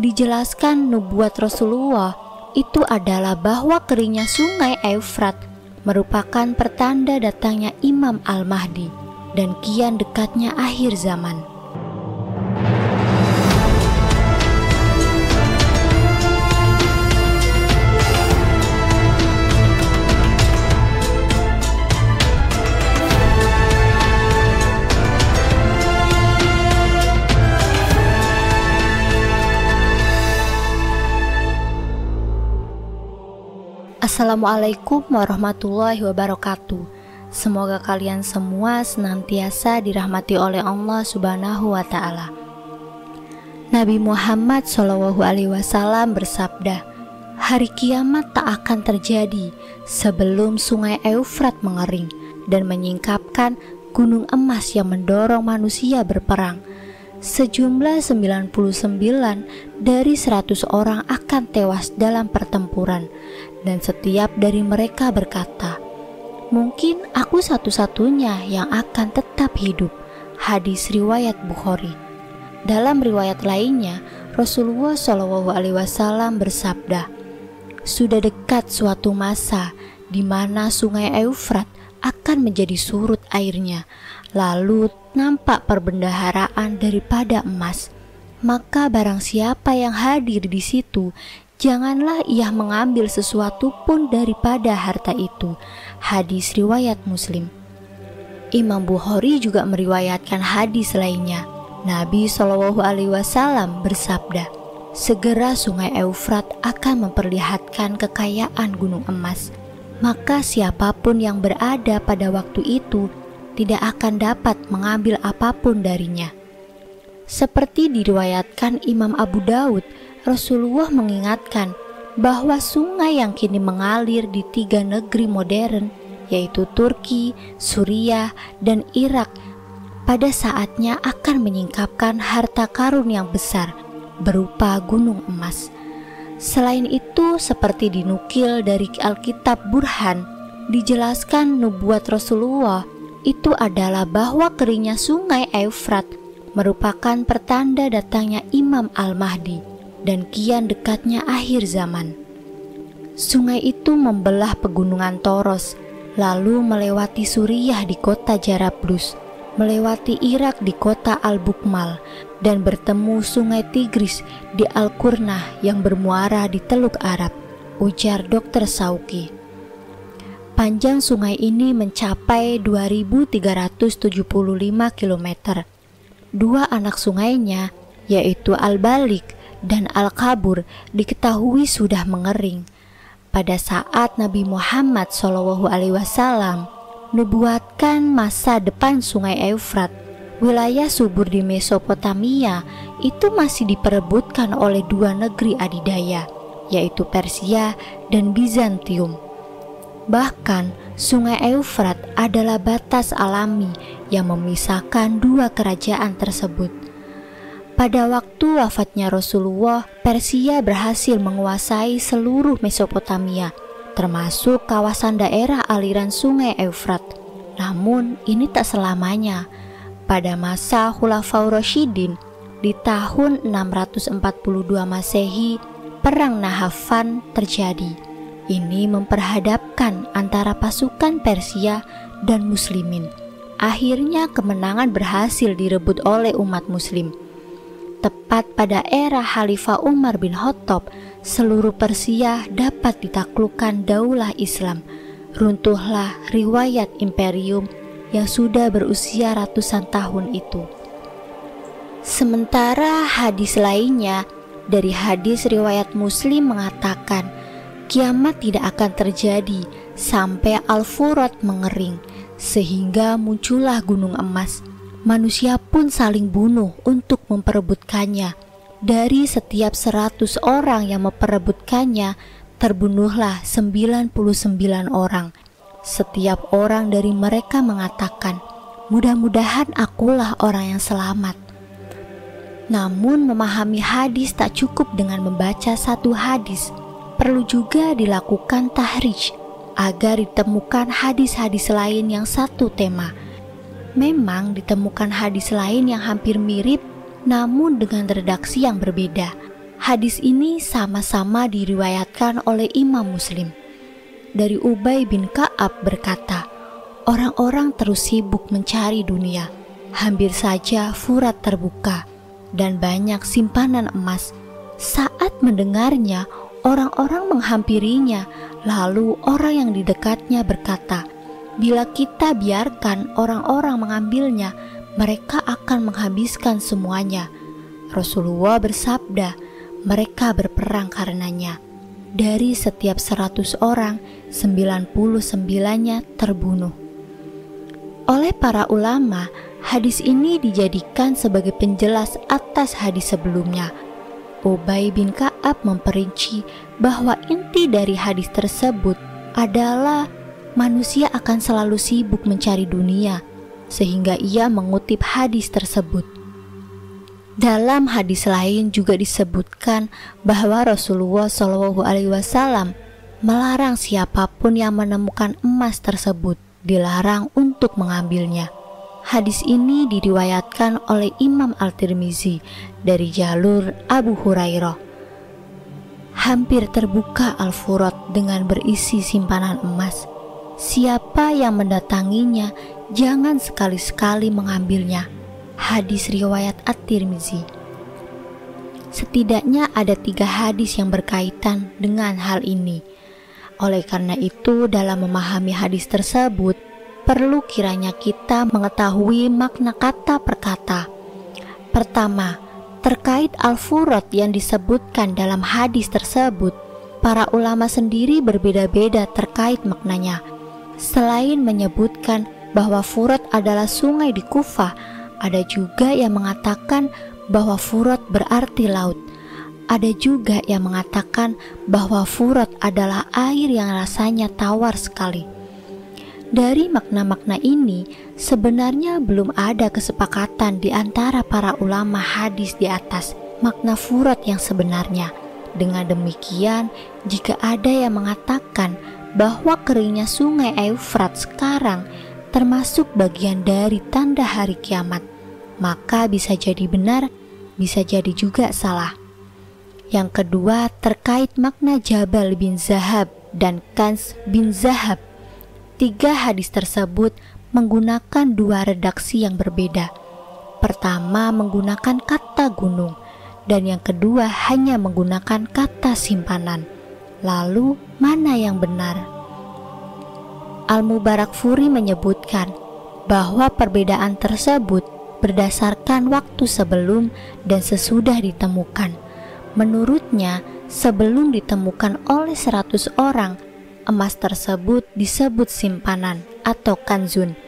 dijelaskan nubuat Rasulullah itu adalah bahwa keringnya sungai Eufrat merupakan pertanda datangnya Imam Al-Mahdi dan kian dekatnya akhir zaman. Assalamualaikum warahmatullahi wabarakatuh. Semoga kalian semua senantiasa dirahmati oleh Allah Subhanahu wa Ta'ala. Nabi Muhammad SAW bersabda, hari kiamat tak akan terjadi sebelum sungai Eufrat mengering dan menyingkapkan gunung emas yang mendorong manusia berperang. Sejumlah 99 dari 100 orang akan tewas dalam pertempuran, dan setiap dari mereka berkata, mungkin aku satu-satunya yang akan tetap hidup. Hadis riwayat Bukhari. Dalam riwayat lainnya, Rasulullah SAW bersabda, sudah dekat suatu masa di mana sungai Eufrat akan menjadi surut airnya, lalu nampak perbendaharaan daripada emas. Maka barang siapa yang hadir di situ, janganlah ia mengambil sesuatu pun daripada harta itu. Hadis riwayat Muslim. Imam Bukhari juga meriwayatkan hadis lainnya. Nabi SAW bersabda, segera sungai Eufrat akan memperlihatkan kekayaan gunung emas. Maka siapapun yang berada pada waktu itu tidak akan dapat mengambil apapun darinya. Seperti diriwayatkan Imam Abu Daud, Rasulullah mengingatkan bahwa sungai yang kini mengalir di 3 negeri modern, yaitu Turki, Suriah, dan Irak, pada saatnya akan menyingkapkan harta karun yang besar berupa gunung emas. Selain itu, seperti dinukil dari Alkitab Burhan, dijelaskan nubuat Rasulullah itu adalah bahwa keringnya sungai Eufrat merupakan pertanda datangnya Imam Al-Mahdi dan kian dekatnya akhir zaman. Sungai itu membelah pegunungan Toros, lalu melewati Suriah di kota Jarablus, melewati Irak di kota Al-Bukmal, dan bertemu sungai Tigris di Al-Qurnah yang bermuara di Teluk Arab, ujar Dr. Sauki. Panjang sungai ini mencapai 2.375 km. Dua anak sungainya, yaitu Al-Balik dan Al-Kabur, diketahui sudah mengering. Pada saat Nabi Muhammad SAW nubuatkan masa depan sungai Eufrat, wilayah subur di Mesopotamia itu masih diperebutkan oleh 2 negeri adidaya, yaitu Persia dan Bizantium. Bahkan sungai Eufrat adalah batas alami yang memisahkan 2 kerajaan tersebut. Pada waktu wafatnya Rasulullah, Persia berhasil menguasai seluruh Mesopotamia, termasuk kawasan daerah aliran sungai Eufrat. Namun ini tak selamanya. Pada masa Khulafaur Rasyidin di tahun 642 Masehi, Perang Nahafan terjadi. Ini memperhadapkan antara pasukan Persia dan Muslimin. Akhirnya kemenangan berhasil direbut oleh umat Muslim. Tepat pada era Khalifah Umar bin Khattab, seluruh Persia dapat ditaklukkan daulah Islam. Runtuhlah riwayat imperium yang sudah berusia ratusan tahun itu. Sementara hadis lainnya dari hadis riwayat Muslim mengatakan, kiamat tidak akan terjadi sampai Al-Furat mengering, sehingga muncullah gunung emas. Manusia pun saling bunuh untuk memperebutkannya. Dari setiap 100 orang yang memperebutkannya, terbunuhlah 99 orang. Setiap orang dari mereka mengatakan, mudah-mudahan akulah orang yang selamat. Namun memahami hadis tak cukup dengan membaca satu hadis. Perlu juga dilakukan tahrij agar ditemukan hadis-hadis lain yang satu tema. Memang ditemukan hadis lain yang hampir mirip namun dengan redaksi yang berbeda. Hadis ini sama-sama diriwayatkan oleh Imam Muslim. Dari Ubay bin Ka'ab berkata, orang-orang terus sibuk mencari dunia. Hampir saja Furat terbuka dan banyak simpanan emas. Saat mendengarnya, orang-orang menghampirinya. Lalu orang yang di dekatnya berkata, bila kita biarkan orang-orang mengambilnya, mereka akan menghabiskan semuanya. Rasulullah bersabda, mereka berperang karenanya. Dari setiap 100 orang, 99-nya terbunuh. Oleh para ulama, hadis ini dijadikan sebagai penjelas atas hadis sebelumnya. Ubay bin Ka'ab memperinci bahwa inti dari hadis tersebut adalah manusia akan selalu sibuk mencari dunia, sehingga ia mengutip hadis tersebut. Dalam hadis lain juga disebutkan bahwa Rasulullah SAW melarang siapapun yang menemukan emas tersebut, dilarang untuk mengambilnya. Hadis ini diriwayatkan oleh Imam Al-Tirmizi dari jalur Abu Hurairah. Hampir terbuka Al-Furat dengan berisi simpanan emas. Siapa yang mendatanginya, jangan sekali-sekali mengambilnya. Hadis riwayat At-Tirmizi. Setidaknya ada 3 hadis yang berkaitan dengan hal ini. Oleh karena itu, dalam memahami hadis tersebut, perlu kiranya kita mengetahui makna kata per kata. Pertama, terkait Al-Furat yang disebutkan dalam hadis tersebut, para ulama sendiri berbeda-beda terkait maknanya. Selain menyebutkan bahwa Furat adalah sungai di Kufah, ada juga yang mengatakan bahwa Furat berarti laut. Ada juga yang mengatakan bahwa Furat adalah air yang rasanya tawar sekali. Dari makna-makna ini, sebenarnya belum ada kesepakatan di antara para ulama hadis di atas makna Furat yang sebenarnya. Dengan demikian, jika ada yang mengatakan bahwa keringnya sungai Eufrat sekarang termasuk bagian dari tanda hari kiamat, maka bisa jadi benar, bisa jadi juga salah. Yang kedua, terkait makna Jabal bin Zahab dan Kans bin Zahab. 3 hadis tersebut menggunakan 2 redaksi yang berbeda. Pertama menggunakan kata gunung, dan yang kedua hanya menggunakan kata simpanan. Lalu mana yang benar? Al-Mubarakfuri menyebutkan bahwa perbedaan tersebut berdasarkan waktu sebelum dan sesudah ditemukan. Menurutnya, sebelum ditemukan oleh 100 orang, emas tersebut disebut simpanan atau kanzun.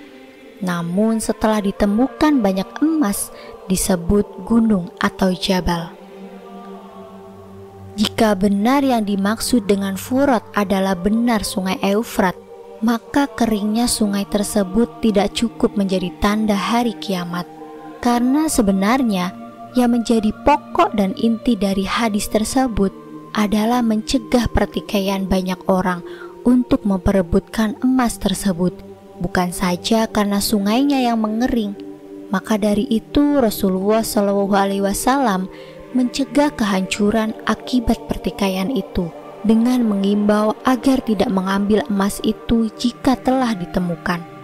Namun setelah ditemukan banyak emas, disebut gunung atau jabal. Jika benar yang dimaksud dengan Furat adalah benar sungai Eufrat, maka keringnya sungai tersebut tidak cukup menjadi tanda hari kiamat. Karena sebenarnya yang menjadi pokok dan inti dari hadis tersebut adalah mencegah pertikaian banyak orang untuk memperebutkan emas tersebut, bukan saja karena sungainya yang mengering. Maka dari itu Rasulullah SAW mencegah kehancuran akibat pertikaian itu dengan mengimbau agar tidak mengambil emas itu jika telah ditemukan.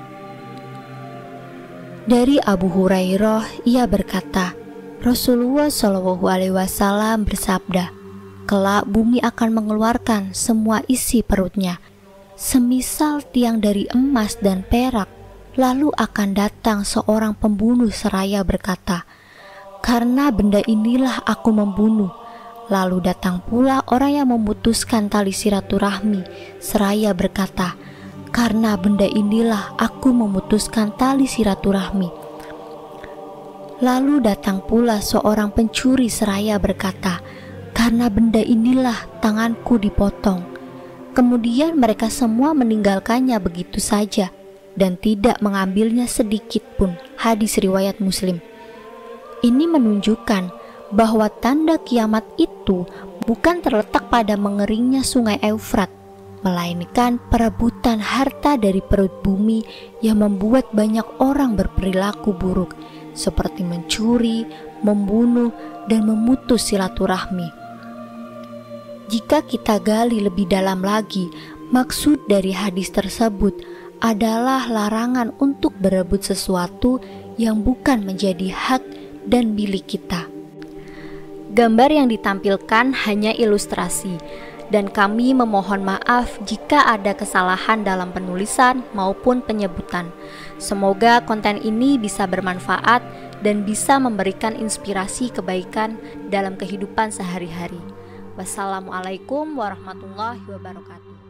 Dari Abu Hurairah, ia berkata, Rasulullah SAW bersabda, kelak bumi akan mengeluarkan semua isi perutnya, semisal tiang dari emas dan perak. Lalu akan datang seorang pembunuh seraya berkata, karena benda inilah aku membunuh. Lalu datang pula orang yang memutuskan tali silaturahmi seraya berkata, karena benda inilah aku memutuskan tali silaturahmi. Lalu datang pula seorang pencuri seraya berkata, karena benda inilah tanganku dipotong. Kemudian mereka semua meninggalkannya begitu saja dan tidak mengambilnya sedikit pun. Hadis riwayat Muslim. Ini menunjukkan bahwa tanda kiamat itu bukan terletak pada mengeringnya sungai Eufrat, melainkan perebutan harta dari perut bumi yang membuat banyak orang berperilaku buruk, seperti mencuri, membunuh, dan memutus silaturahmi. Jika kita gali lebih dalam lagi, maksud dari hadis tersebut adalah larangan untuk berebut sesuatu yang bukan menjadi hak dan milik kita. Gambar yang ditampilkan hanya ilustrasi, dan kami memohon maaf jika ada kesalahan dalam penulisan maupun penyebutan. Semoga konten ini bisa bermanfaat dan bisa memberikan inspirasi kebaikan dalam kehidupan sehari-hari. Wassalamualaikum warahmatullahi wabarakatuh.